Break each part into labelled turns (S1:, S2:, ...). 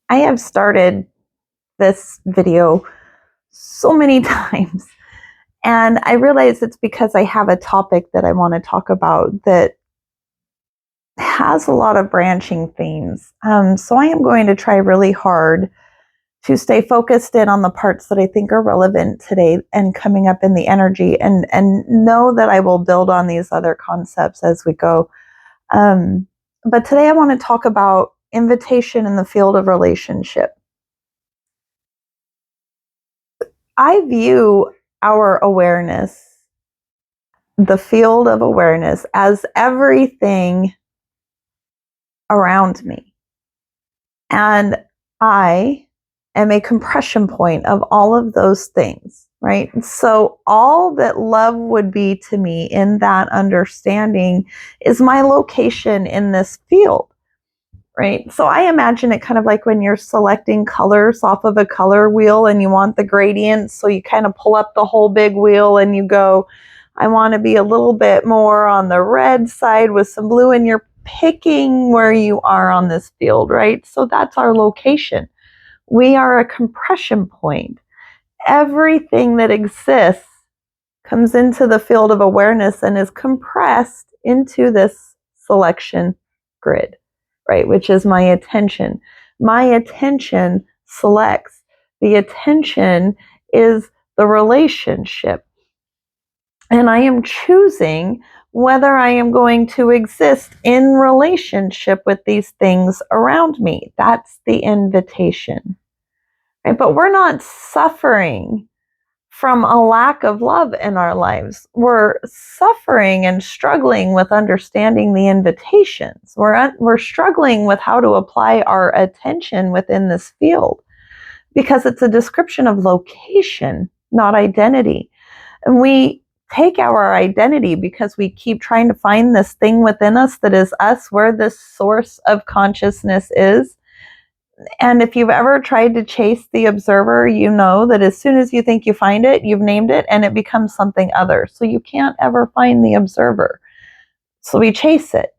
S1: I have started this video so many times, and I realize it's because I have a topic that I want to talk about that has a lot of branching themes. So I am going to try really hard to stay focused in on the parts that I think are relevant today and coming up in the energy, and know that I will build on these other concepts as we go. But today I want to talk about invitation in the field of relationship. I view our awareness, the field of awareness, as everything around me. And I am a compression point of all of those things, right? So, all that love would be to me in that understanding is my location in this field. Right. So I imagine it kind of like when you're selecting colors off of a color wheel and you want the gradient. So you kind of pull up the whole big wheel and you go, I want to be a little bit more on the red side with some blue, and you're picking where you are on this field, right? So that's our location. We are a compression point. Everything that exists comes into the field of awareness and is compressed into this selection grid, right? Which is my attention. My attention selects. The attention is the relationship. And I am choosing whether I am going to exist in relationship with these things around me. That's the invitation. Right? But we're not suffering from a lack of love in our lives. We're suffering and struggling with understanding the invitations. We're struggling with how to apply our attention within this field because it's a description of location, not identity. And we take our identity because we keep trying to find this thing within us that is us, where this source of consciousness is. And if you've ever tried to chase the observer, you know that as soon as you think you find it, you've named it and it becomes something other. So you can't ever find the observer. So we chase it.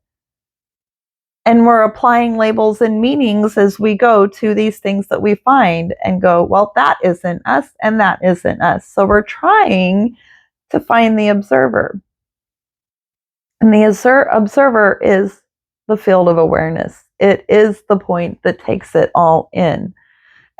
S1: And we're applying labels and meanings as we go to these things that we find and go, well, that isn't us and that isn't us. So we're trying to find the observer. And the observer is the field of awareness. It is the point that takes it all in.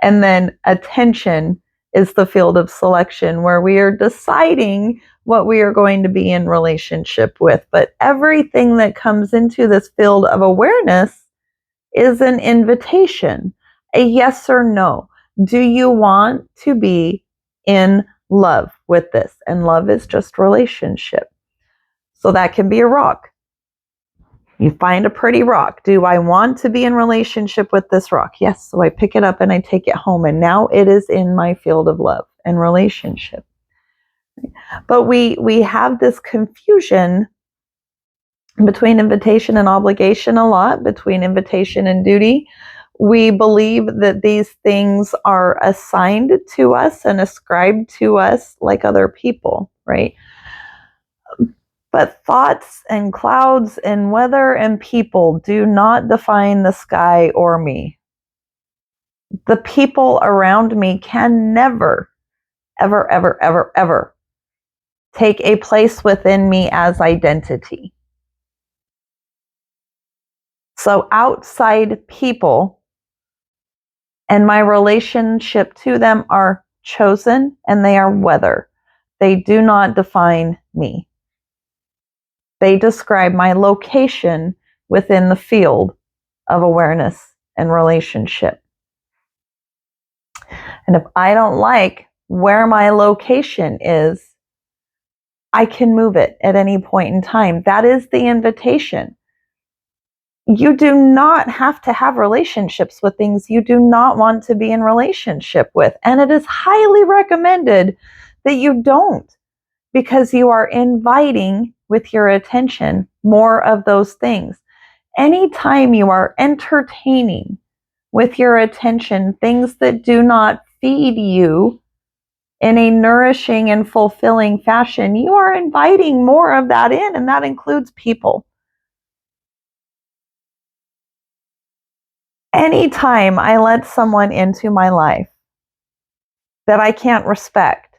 S1: And then attention is the field of selection, where we are deciding what we are going to be in relationship with. But everything that comes into this field of awareness is an invitation, a yes or no. Do you want to be in love with this? And love is just relationship. So that can be a rock. You find a pretty rock. Do I want to be in relationship with this rock? Yes. So I pick it up and I take it home, and now it is in my field of love and relationship. But we have this confusion between invitation and obligation a lot, between invitation and duty. We believe that these things are assigned to us and ascribed to us like other people, right? But thoughts and clouds and weather and people do not define the sky or me. The people around me can never, ever, ever, ever, ever take a place within me as identity. So outside people and my relationship to them are chosen, and they are weather. They do not define me. They describe my location within the field of awareness and relationship. And if I don't like where my location is, I can move it at any point in time. That is the invitation. You do not have to have relationships with things you do not want to be in relationship with. And it is highly recommended that you don't, because you are inviting with your attention more of those things. Anytime you are entertaining with your attention things that do not feed you in a nourishing and fulfilling fashion, you are inviting more of that in, and that includes people. Anytime I let someone into my life that I can't respect,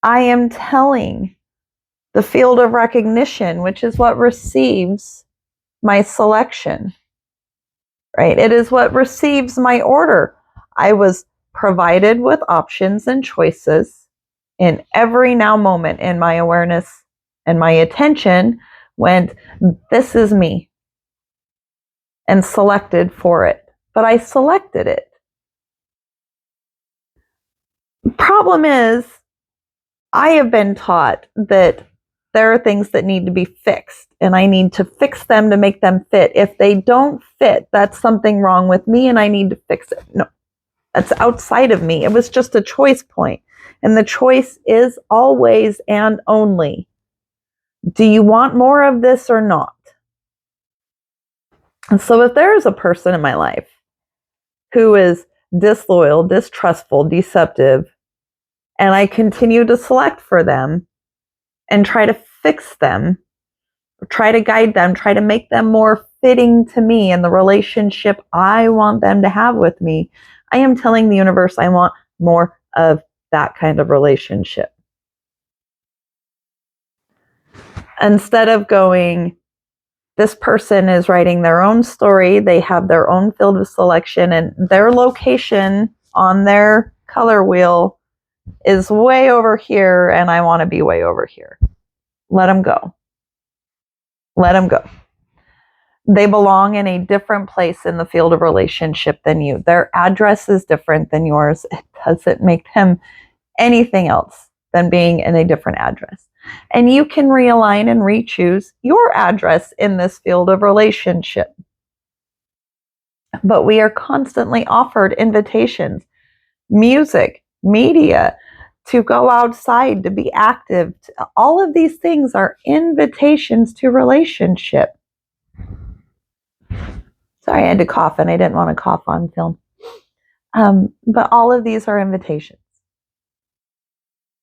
S1: I am telling the field of recognition, which is what receives my selection, right? It is what receives my order. I was provided with options and choices in every now moment in my awareness, and my attention went, this is me, and selected for it. But I selected it. Problem is, I have been taught that there are things that need to be fixed, and I need to fix them to make them fit. If they don't fit, that's something wrong with me, and I need to fix it. No, that's outside of me. It was just a choice point. And the choice is always and only, do you want more of this or not? And so if there is a person in my life who is disloyal, distrustful, deceptive, and I continue to select for them and try to fix them, try to guide them, try to make them more fitting to me and the relationship I want them to have with me, I am telling the universe I want more of that kind of relationship. Instead of going, this person is writing their own story, they have their own field of selection, and their location on their color wheel is way over here, and I want to be way over here. Let them go. Let them go. They belong in a different place in the field of relationship than you. Their address is different than yours. It doesn't make them anything else than being in a different address. And you can realign and re-choose your address in this field of relationship. But we are constantly offered invitations, music, media, to go outside, to be active. All of these things are invitations to relationship. Sorry, I had to cough, and I didn't want to cough on film. But all of these are invitations.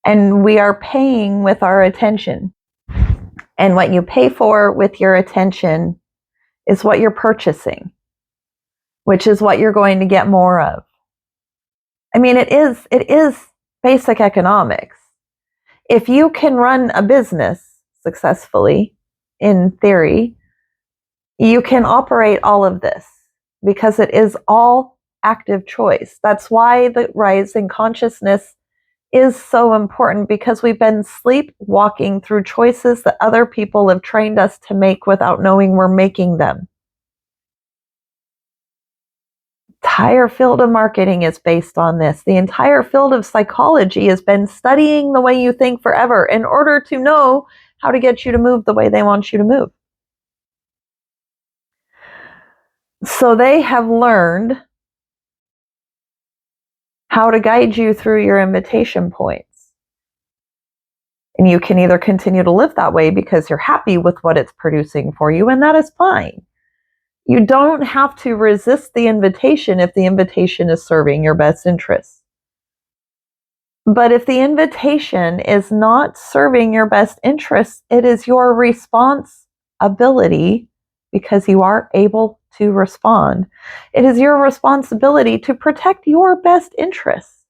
S1: And we are paying with our attention. And what you pay for with your attention is what you're purchasing, which is what you're going to get more of. I mean, it is basic economics. If you can run a business successfully, in theory, you can operate all of this because it is all active choice. That's why the rise in consciousness is so important, because we've been sleepwalking through choices that other people have trained us to make without knowing we're making them. The entire field of marketing is based on this. The entire field of psychology has been studying the way you think forever in order to know how to get you to move the way they want you to move. So they have learned how to guide you through your invitation points. And you can either continue to live that way because you're happy with what it's producing for you, and that is fine. You don't have to resist the invitation if the invitation is serving your best interests. But if the invitation is not serving your best interests, it is your responsibility, because you are able to respond. It is your responsibility to protect your best interests.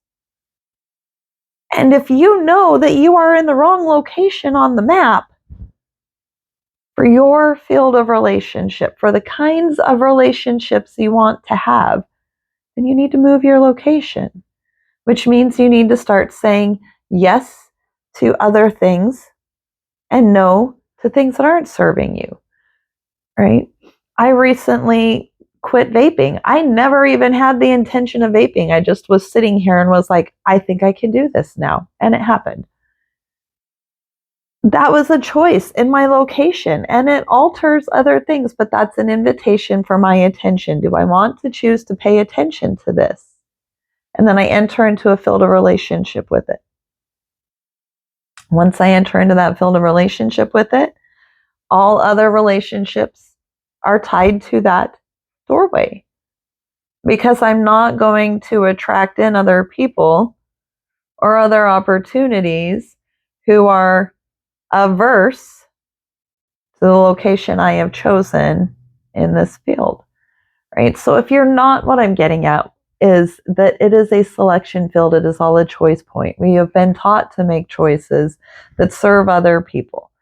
S1: And if you know that you are in the wrong location on the map for your field of relationship, for the kinds of relationships you want to have, then you need to move your location, which means you need to start saying yes to other things and no to things that aren't serving you, right? I recently quit vaping. I never even had the intention of vaping. I just was sitting here and was like, I think I can do this now. And it happened. That was a choice in my location, and it alters other things, but that's an invitation for my attention. Do I want to choose to pay attention to this? And then I enter into a field of relationship with it. Once I enter into that field of relationship with it, all other relationships are tied to that doorway, because I'm not going to attract in other people or other opportunities who are averse to the location I have chosen in this field, right? So if you're not, what I'm getting at is that it is a selection field. It is all a choice point. We have been taught to make choices that serve other people.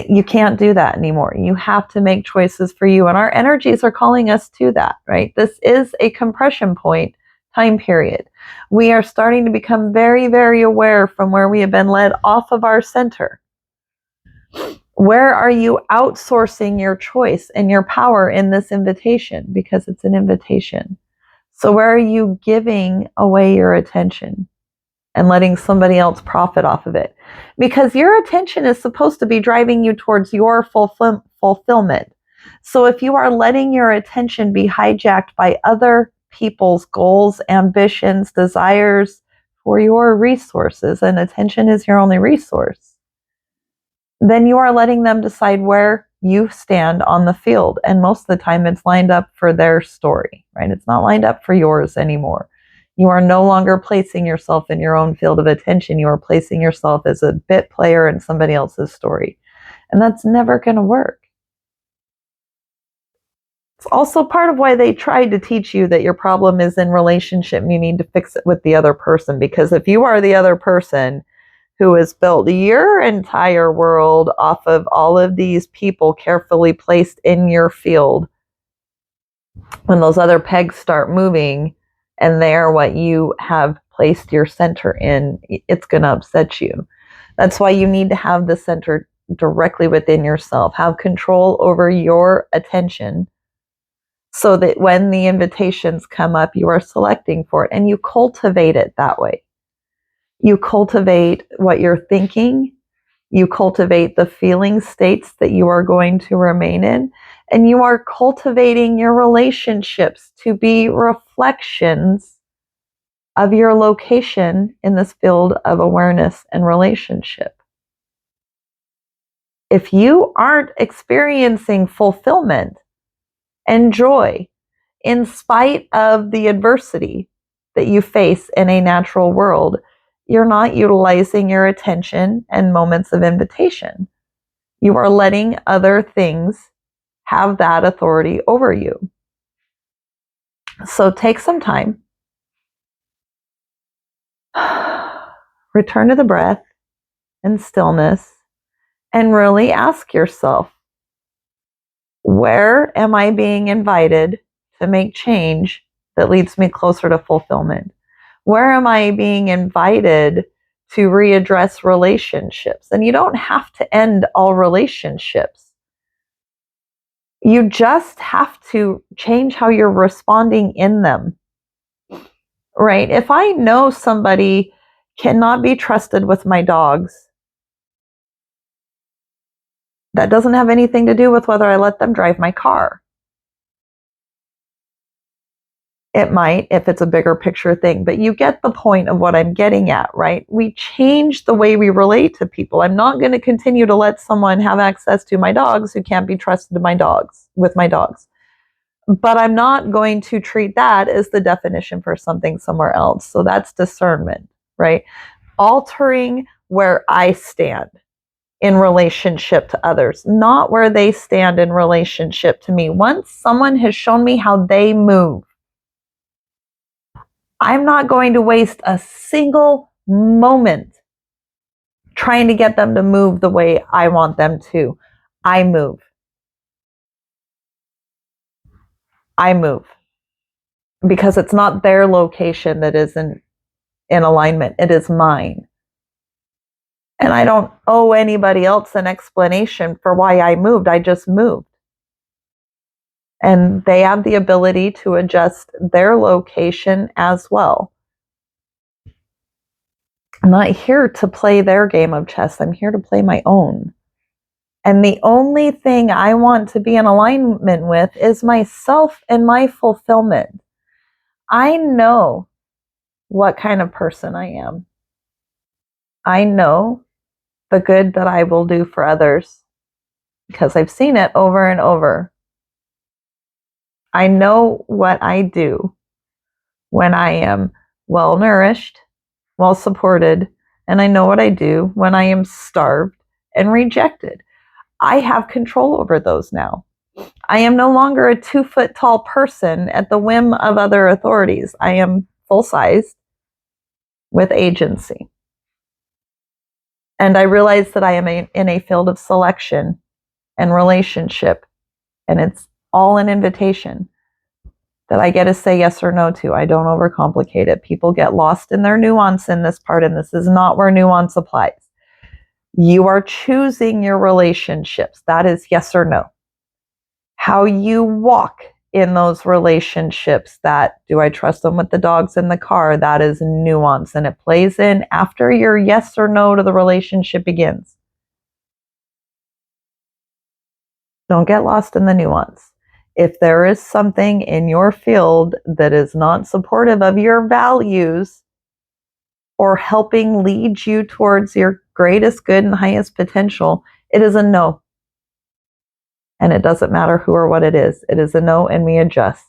S1: You can't do that anymore. You have to make choices for you. And our energies are calling us to that, right? This is a compression point time period. We are starting to become very, very aware from where we have been led off of our center. Where are you outsourcing your choice and your power in this invitation? Because it's an invitation. So where are you giving away your attention and letting somebody else profit off of it? Because your attention is supposed to be driving you towards your fulfillment. So if you are letting your attention be hijacked by other people's goals, ambitions, desires for your resources, and attention is your only resource, then you are letting them decide where you stand on the field. And most of the time it's lined up for their story, right? It's not lined up for yours anymore. You are no longer placing yourself in your own field of attention. You are placing yourself as a bit player in somebody else's story. And that's never going to work. It's also part of why they tried to teach you that your problem is in relationship and you need to fix it with the other person. Because if you are the other person who has built your entire world off of all of these people carefully placed in your field, when those other pegs start moving and they are what you have placed your center in, it's going to upset you. That's why you need to have the center directly within yourself. Have control over your attention so that when the invitations come up, you are selecting for it and you cultivate it that way. You cultivate what you're thinking. You cultivate the feeling states that you are going to remain in. And you are cultivating your relationships to be reflections of your location in this field of awareness and relationship. If you aren't experiencing fulfillment and joy in spite of the adversity that you face in a natural world, you're not utilizing your attention and moments of invitation. You are letting other things have that authority over you. So take some time, return to the breath and stillness, and really ask yourself, where am I being invited to make change that leads me closer to fulfillment? Where am I being invited to readdress relationships? And you don't have to end all relationships. You just have to change how you're responding in them, right? If I know somebody cannot be trusted with my dogs, that doesn't have anything to do with whether I let them drive my car. It might if it's a bigger picture thing, but you get the point of what I'm getting at, right? We change the way we relate to people. I'm not going to continue to let someone have access to my dogs who can't be trusted with my dogs. But I'm not going to treat that as the definition for something somewhere else. So that's discernment, right? Altering where I stand in relationship to others, not where they stand in relationship to me. Once someone has shown me how they move, I'm not going to waste a single moment trying to get them to move the way I want them to. I move. Because it's not their location that is in alignment. It is mine. And I don't owe anybody else an explanation for why I moved. I just moved. And they have the ability to adjust their location as well. I'm not here to play their game of chess. I'm here to play my own. And the only thing I want to be in alignment with is myself and my fulfillment. I know what kind of person I am. I know the good that I will do for others because I've seen it over and over. I know what I do when I am well nourished, well supported, and I know what I do when I am starved and rejected. I have control over those now. I am no longer a 2-foot tall person at the whim of other authorities. I am full size with agency. And I realize that I am in a field of selection and relationship, and it's all an invitation that I get to say yes or no to. I don't overcomplicate it. People get lost in their nuance in this part, and this is not where nuance applies. You are choosing your relationships. That is yes or no. How you walk in those relationships, that do I trust them with the dogs in the car? That is nuance, and it plays in after your yes or no to the relationship begins. Don't get lost in the nuance. If there is something in your field that is not supportive of your values or helping lead you towards your greatest good and highest potential, it is a no. And it doesn't matter who or what it is. It is a no, and we adjust.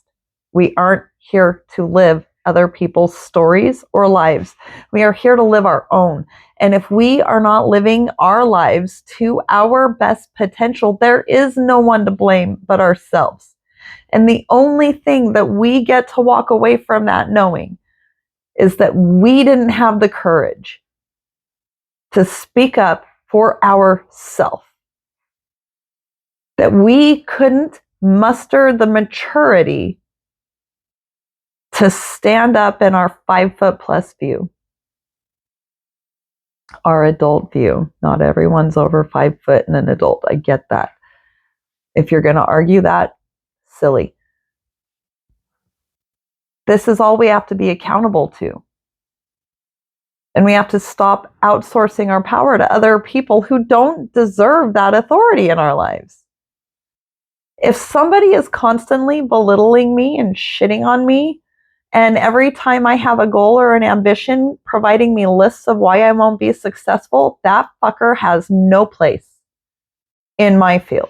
S1: We aren't here to live other people's stories or lives. We are here to live our own. And if we are not living our lives to our best potential, there is no one to blame but ourselves. And the only thing that we get to walk away from that knowing is that we didn't have the courage to speak up for ourselves. That we couldn't muster the maturity to stand up in our 5-foot+ view, our adult view. Not everyone's over 5 foot and an adult. I get that. If you're going to argue that, silly. This is all we have to be accountable to. And we have to stop outsourcing our power to other people who don't deserve that authority in our lives. If somebody is constantly belittling me and shitting on me, and every time I have a goal or an ambition providing me lists of why I won't be successful, that fucker has no place in my field.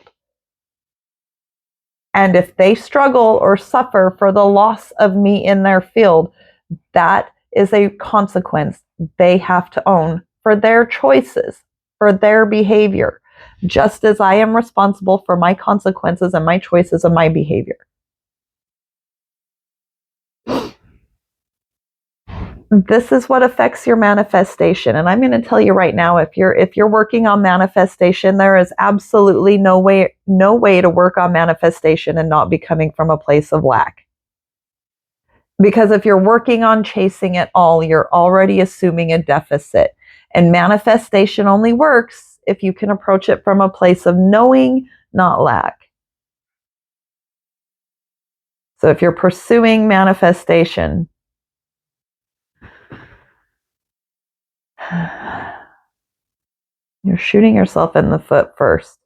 S1: And if they struggle or suffer for the loss of me in their field, that is a consequence they have to own for their choices, for their behavior, just as I am responsible for my consequences and my choices and my behavior. This is what affects your manifestation. And I'm going to tell you right now, if you're working on manifestation, there is absolutely no way to work on manifestation and not be coming from a place of lack. Because if you're working on chasing it all, you're already assuming a deficit. And manifestation only works if you can approach it from a place of knowing, not lack. So if you're pursuing manifestation, you're shooting yourself in the foot first.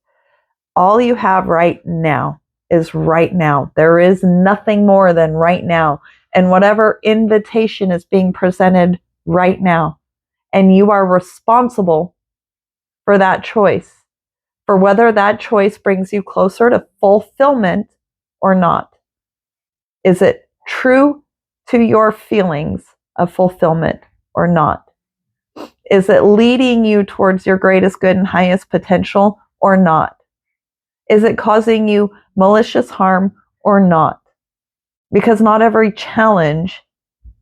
S1: All you have right now is right now. There is nothing more than right now. And whatever invitation is being presented right now. And you are responsible for that choice, for whether that choice brings you closer to fulfillment or not. Is it true to your feelings of fulfillment or not? Is it leading you towards your greatest good and highest potential or not? Is it causing you malicious harm or not? Because not every challenge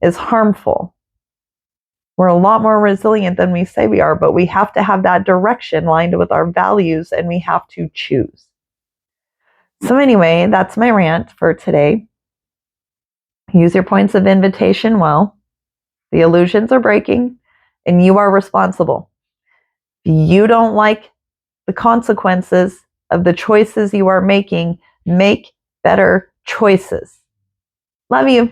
S1: is harmful. We're a lot more resilient than we say we are, but we have to have that direction lined with our values, and we have to choose. So anyway, that's my rant for today. Use your points of invitation well. The illusions are breaking, and you are responsible. If you don't like the consequences of the choices you are making, make better choices. Love you.